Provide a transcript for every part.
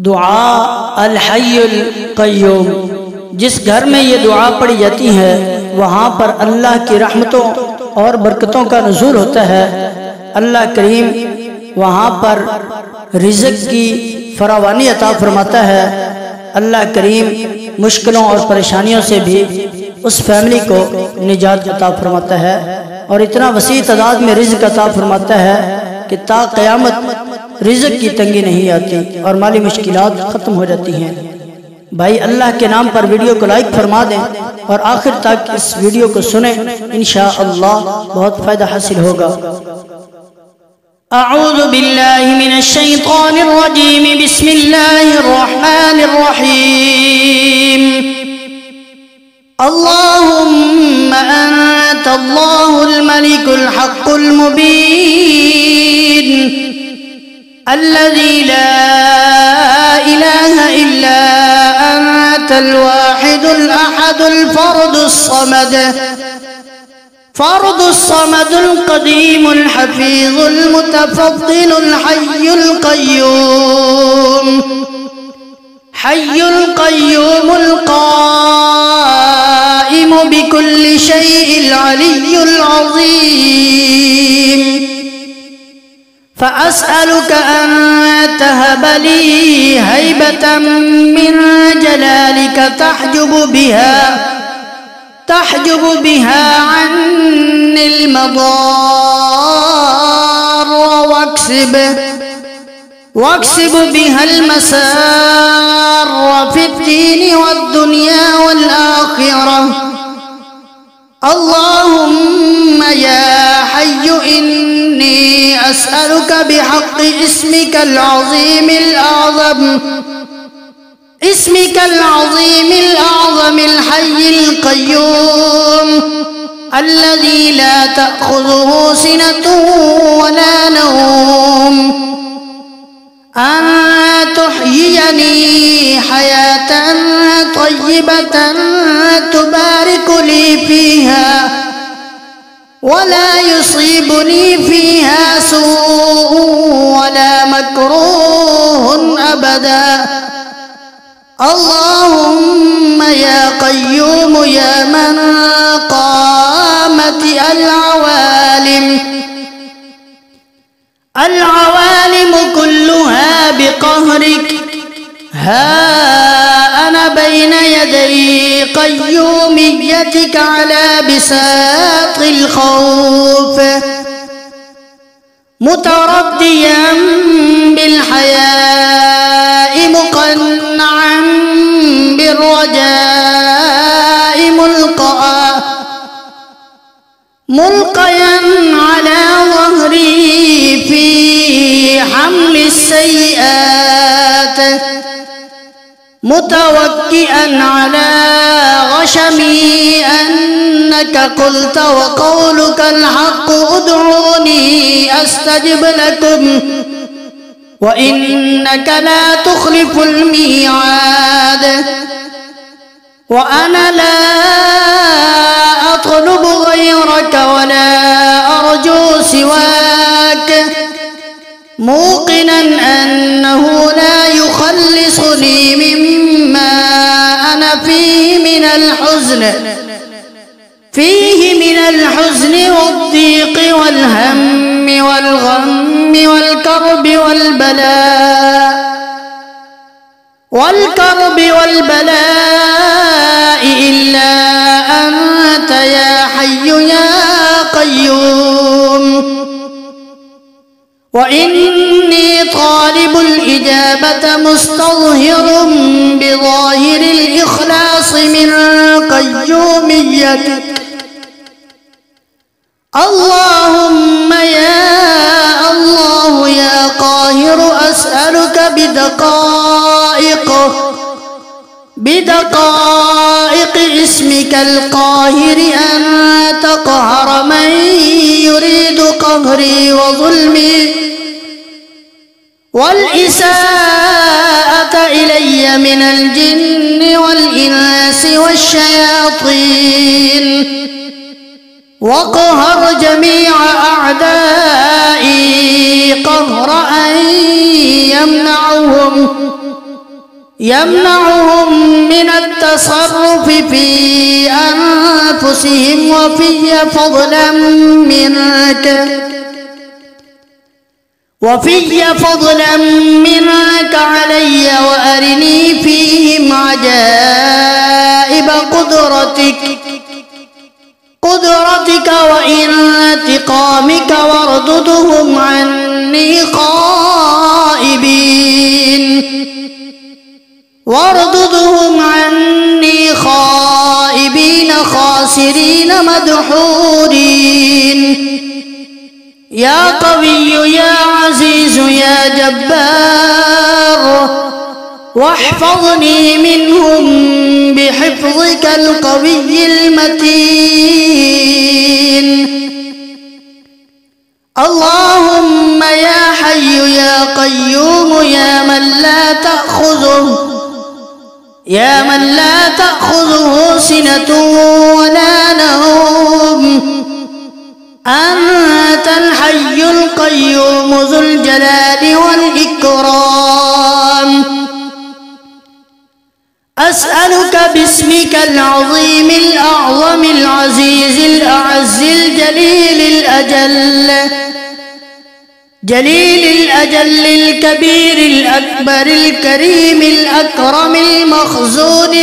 दुआ अल हय्युल क़य्यूम। जिस घर में ये दुआ पढ़ी जाती है वहाँ पर अल्लाह की रहमतों और बरकतों का नुज़ूल होता है। अल्लाह करीम वहाँ पर रिज़्क़ की फरावानी अता फरमाता है। अल्लाह करीम मुश्किलों और परेशानियों से भी उस फैमिली को निजात अता फरमाता है और इतना वसी तादाद में रिज़्क़ अता फरमाता है कि ता क़यामत रिज़्क़ की तंगी नहीं आती और माली मुश्किलात ख़त्म हो जाती हैं। भाई अल्लाह के नाम पर वीडियो को लाइक फरमा दें और आखिर तक इस वीडियो को सुने, इंशाअल्लाह बहुत फ़ायदा हासिल होगा। अऊज़ु बिल्लाहि मिनश शैतानिर रजीम, बिस्मिल्लाहिर रहमानिर रहीम। अल्लाहुम्मा अंतल्लाहुल मलिकुल हक़्क़ुल मुबीन अल्लज़ी ला इलाहा इल्ला अंतल वाहिदुल अहदुल फर्दुस समदुल क़दीमुल हफ़ीज़ुल मुतफ़द्दिलुल हय्युल क़य्यूमुल क़ाइमु बिकुल्लि शैइन अलिय्युल अज़ीम। फ़अस्अलुका अन तहब ली हैबतम मिन जलालिका तहजुब बिहा अन्निल मदार वक्सिब बिहल मसार फिद्दीन वद्दुनिया वल आखिरह। अल्लाहुम्मा या हय्यु इन्नी अस्अलुका बिहक़्क़ि इस्मिकल अज़ीमिल अज़मिल हय्यिल क़य्यूम अल्लज़ी ला तअख़ुज़ुहु सिनतुन वला नौम अन तुहयियनी हयातन तय्यिबतन तुबारिकु ली फ़ीहा वला युसीबुनी फ़ीहा सू'उन वला मकरूहुन अबदा। अल्लाहुम्मा या क़य्यूम या मन क़ामत अल-अवालिम कुल्लुहा बिक़हरिक हा अना बैन यदै क़य्यूमिय्यतिका अला बिसातिल ख़ौफ़ मुतरद्दियन बिल हयाइ मुक़न्नअन बिर्रजाइ मुल्क़यन अला ज़हरी फ़ी हम्लिस सय्यिआत मुतवक्किअन अला गशमी अन्नका क़ुल्त व क़ौलुकल हक़्क़ु उद्ऊनी अस्तजिब लकुम व इन्नका ला तुख़्लिफ़ुल मिआद व अना ला अत्लुबु ग़यरक व ला अर्जू सिवाक मूक़िनन अन्नहु ला युख़ल्लिसुनी मिम्मा अना فيه من الحزن والضيق والهم والغم والكرب والبلاء إلا أنت يا حي يا قيوم وإني طالب الإجابة مستظهر بظاهر الإخلاص من قيوميتك اللهم يا الله يا قاهر أسألك بدقائق اسمك القاهر أن تقهر من يريد قهري وظلمي والإساءة إلي من الجن والإنس والشياطين وقهر جميع أعدائي قهر أن يمنعهم يمنعهم من التصرف في أنفسهم وفي فضلا منك علي وأرني فيهم عجائب قدرتك وانتقامك وارددهم عني خائبين خاسرين مدحورين. يا قوي يا عزيز يا جبار واحفظني منهم بحفظك القوي المتين. اللهم يا حي يا قيوم يا من لا تأخذه سنة ولا نوم، أنت الحي القيوم ذو الجلال والإكرام. أسألك باسمك العظيم الأعظم العزيز الأعز جليل الأجل الكبير الأكبر الكريم الأكرم المخزون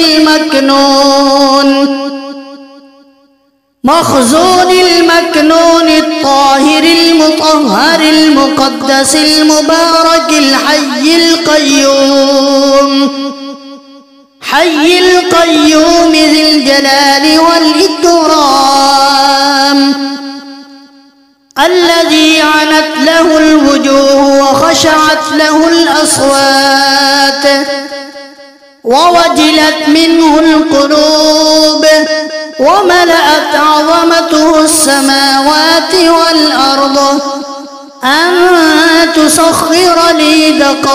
المكنون الطاهر المطهر المقدس المبارك الحي القيوم ذي الجلال والإكرام، الذي عنت له الوجوه وخشعت له الأصوات ووجلت منه القلوب وملأت عظمته السماوات والأرض، أن تسخر لي دقائق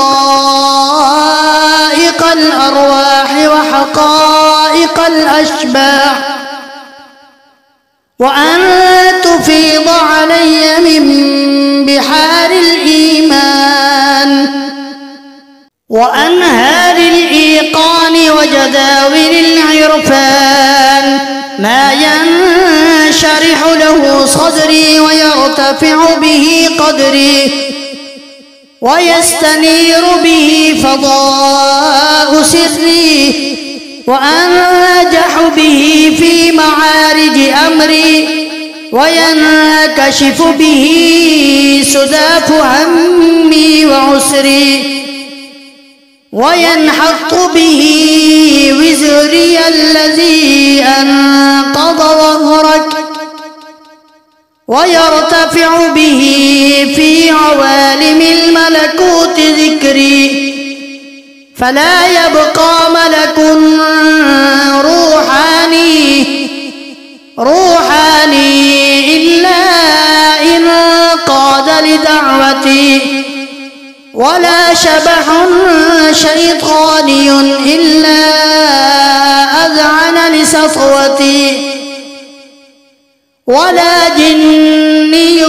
الأرواح وحقائق الأشباح، وأن تفيض علي من بحار الإيمان وأنهار الإيقان وجداول العرفان، ما ينشرح له صدري ويرتفع به قدري ويستنير به فضاء سري وأنجح به في معارج أمري وينكشف به سداف همي وعسري وينحط به وزري الذي أنقض ظهرك ويرتفع به في عوالم الملكوت ذكري، فلا يبقى ملك روحاني إلا إن قاد لدعوتي، ولا شبح شيطاني إلا أذعن لسطوتي، ولا جني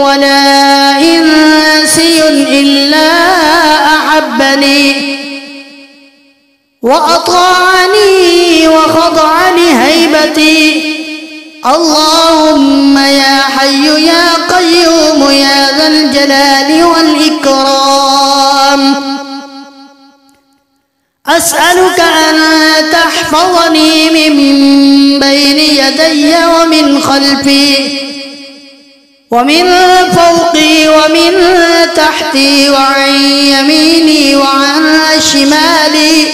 ولا إنسي إلا أحبني وأطاعني وخضع لهيبتي. اللهم يا حي يا قيوم يا ذا الجلال والإكرام، أسألك أن تحفظني من بين يدي ومن خلفي ومن فوقي ومن تحتي وعن يميني وعن شمالي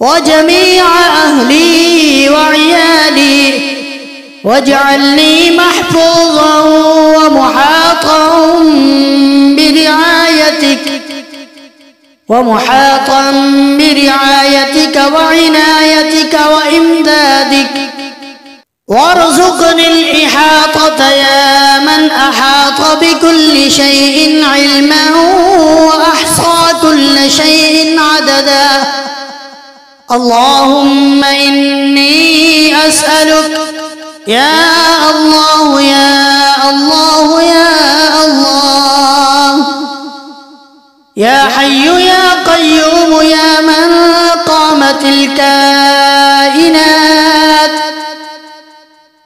وجميع أهلي وعيالي، واجعلني محفوظا ومحاطا برعايتك وعنايتك وإمدادك، وارزقني الإحاطة يا من أحاط بكل شيء علما وأحصى كل شيء عددا. اللهم إني أسألك يا الله يا الله يا الله يا حي يا قيوم الكائنات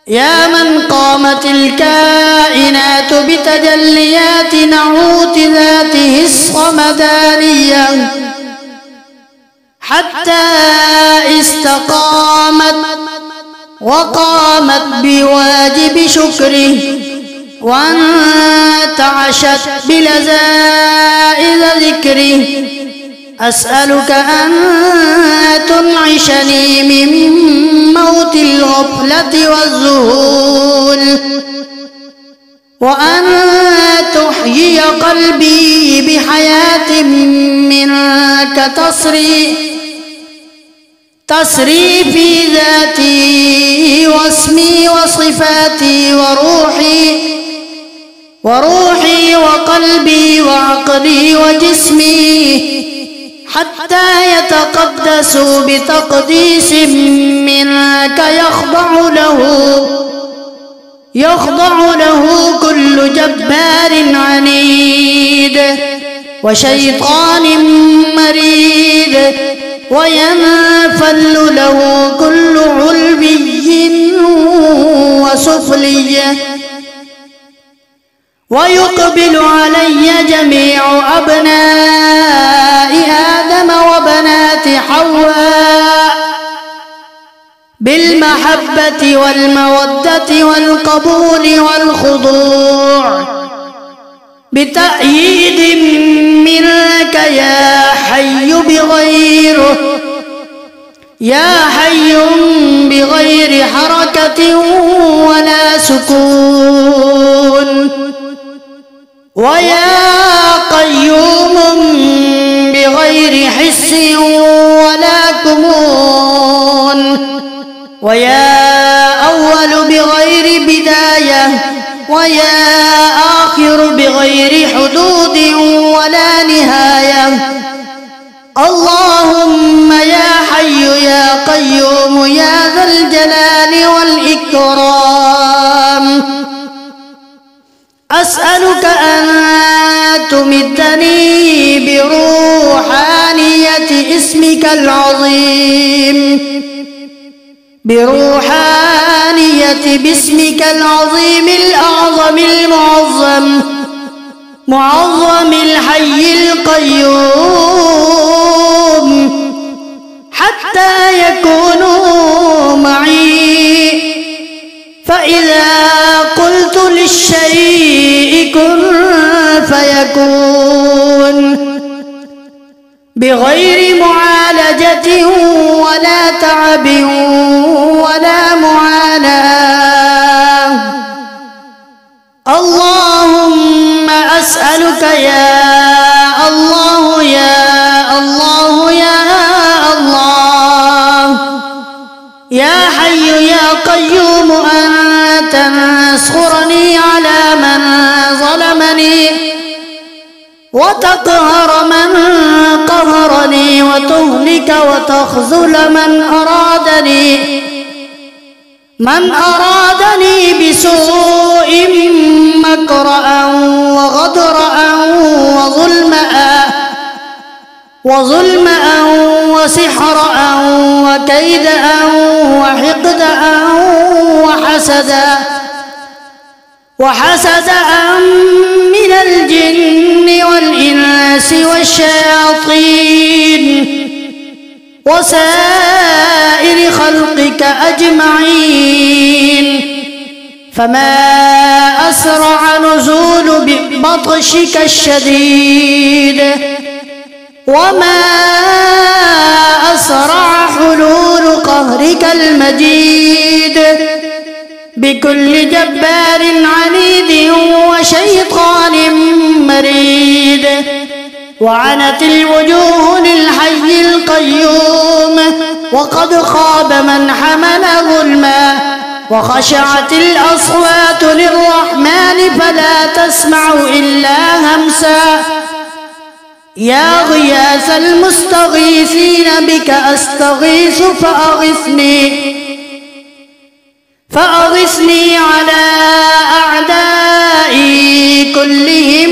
يا من قامت الكائنات بتجليات نعوت ذاته الصمدانية حتى استقامت وقامت بواجب شكره وانتعشت بلذائذ ذكره. أسألك أن تنعشني من موت الغفلة والذهول، وأن تحيي قلبي بحياة منك تسري في ذاتي واسمي وصفاتي وروحي وقلبي وعقلي وجسمي حتى يتقدسوا بتقديس منك يخضع له كل جبار عنيد وشيطان مريد، وينفل له كل علوي وسفلي، ويقبل علي جميع أبناء آدم وبنات حواء بالمحبة والمودة والقبول والخضوع بتأييد منك يا حي بغير حركة ولا سكون، ويا قيوم بغير حس ولا كمون، ويا أول بغير بداية ويا آخر بغير حدود ولا نهاية. اللهم يا حي يا قيوم يا ذا الجلال والإكرام، أسألك أن تمدني بروحانية اسمك باسمك العظيم الأعظم المعظم معظم الحي القيوم، حتى يكونوا معي، فإذا قلت للشيء كن فيكون بغير معالجة ولا تعب ولا معاناة. اللهم أسألك يا الله يا الله يا الله يا حي يا قيوم أن تنصرني على من ظلمني وتقهر من قهرني وتهلك وتخذل من أرادني بسوء مكرا وغدرا وظلما وسحرا وكيدا وحقدا وحسدا من الجن والإنس والشياطين وسائر خلقك أجمعين، فما أسرع نزول بطشك الشديد، وما أسرع حلول قهرك المجيد بكل جبار عنيد وشيطان مريد. وعنت الوجوه للحي القيوم وقد خاب من حمل ظلما، وخشعت الأصوات للرحمن فلا تسمع إلا همسا. يا غياث المستغيثين بك أستغيث فأغثني على أعدائي كلهم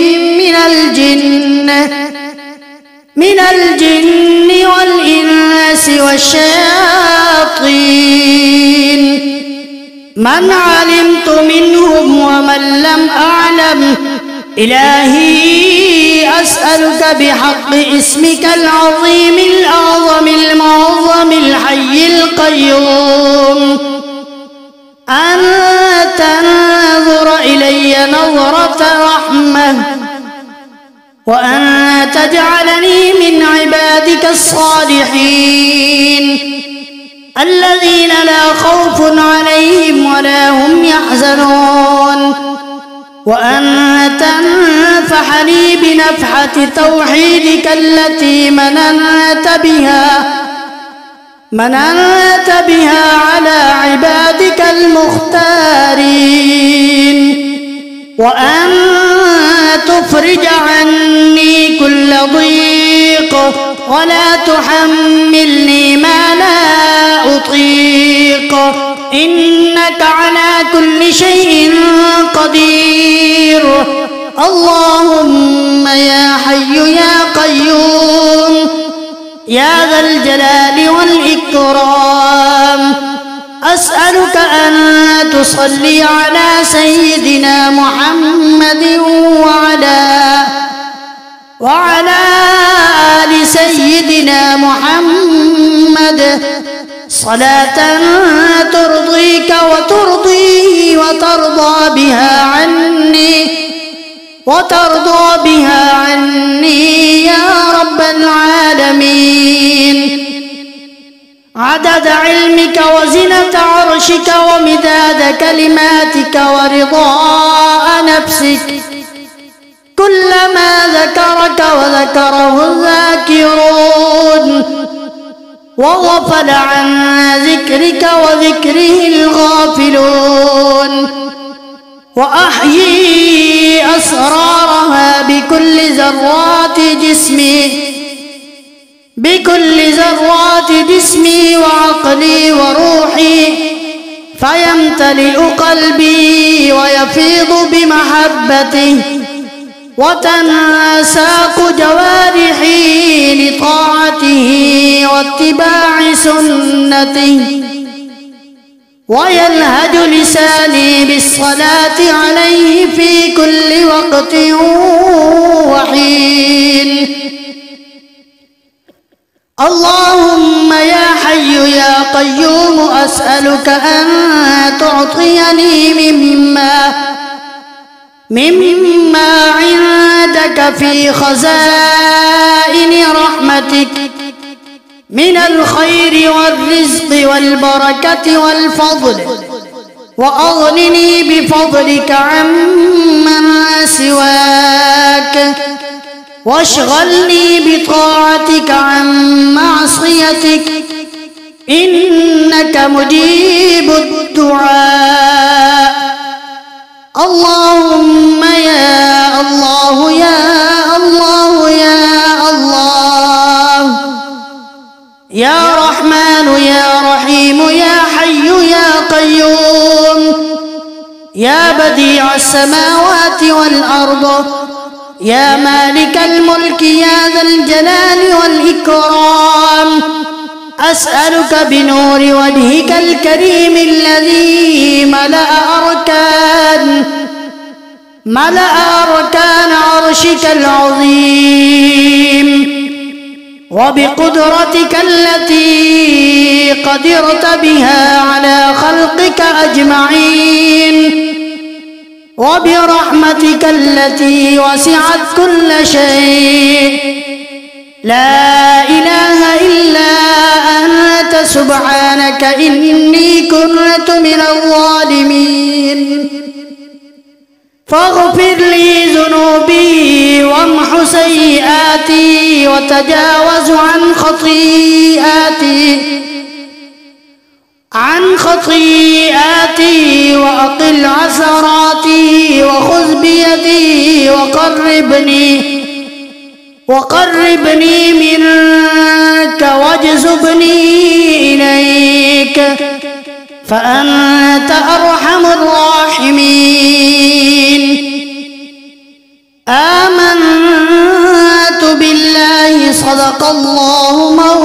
من الجن والإنس والشياطين من علمت منهم ومن لم أعلم. إلهي أسألك بحق اسمك العظيم الأعظم المعظم الحي القيوم أن تنظر إلي نظرة رحمة، وأن تجعلني من عبادك الصالحين الذين لا خوف عليهم ولا هم يحزنون، وأن تنفحني بنفحة توحيدك التي مننت بها على عبادك المختارين، وأن تفرج عني كل ضيق ولا تحملني ما لا أطيق، إنك على كل شيء قدير. اللهم يا حي يا قيوم يا ذا الجلال والإكرام، أسألك أن تصلي على سيدنا محمد وعلى آل سيدنا محمد صلاة ترضيك وترضى بها عني يا رب العالمين، عدد علمك وزنة عرشك ومداد كلماتك ورضاء نفسك، كلما ذكرك وذكره الذاكرون وغفل عن ذكرك وذكره الغافلون، وأحيي أسرارها بكل ذرات جسمي وعقلي وروحي، فيمتلئ قلبي ويفيض بمحبته، وتنساق جوارحي لطاعته واتباع سنته، ويلهج لساني بالصلاة عليه في كل وقت وحين. اللهم يا حي يا قيوم أسألك أن تعطيني مما عندك في خزائن رحمتك من الخير والرزق والبركة والفضل، وأغنني بفضلك عمن سواك، واشغلني بطاعتك عن معصيتك، إنك مجيب الدعاء. اللهم يا الله يا الله يا الله، يا رحمن يا رحيم يا حي يا قيوم، يا بديع السماوات والأرض، يا مالك الملك يا ذا الجلال والإكرام، أسألك بنور وجهك الكريم الذي ملأ أركان عرشك العظيم، وبقدرتك التي قدرت بها على خلقك أجمعين، وبرحمتك التي وسعت كل شيء، لا إله إلا أنت سبحانك إني كنت من الظالمين. فاغفر لي ذنوبي وامح سيئاتي وتجاوز عن خطيئاتي وأقل عثراتي، وخذ بيدي وقربني منك واجذبني إليك، فأنت أرحم الراحمين. آمنت بالله صدق الله مولانا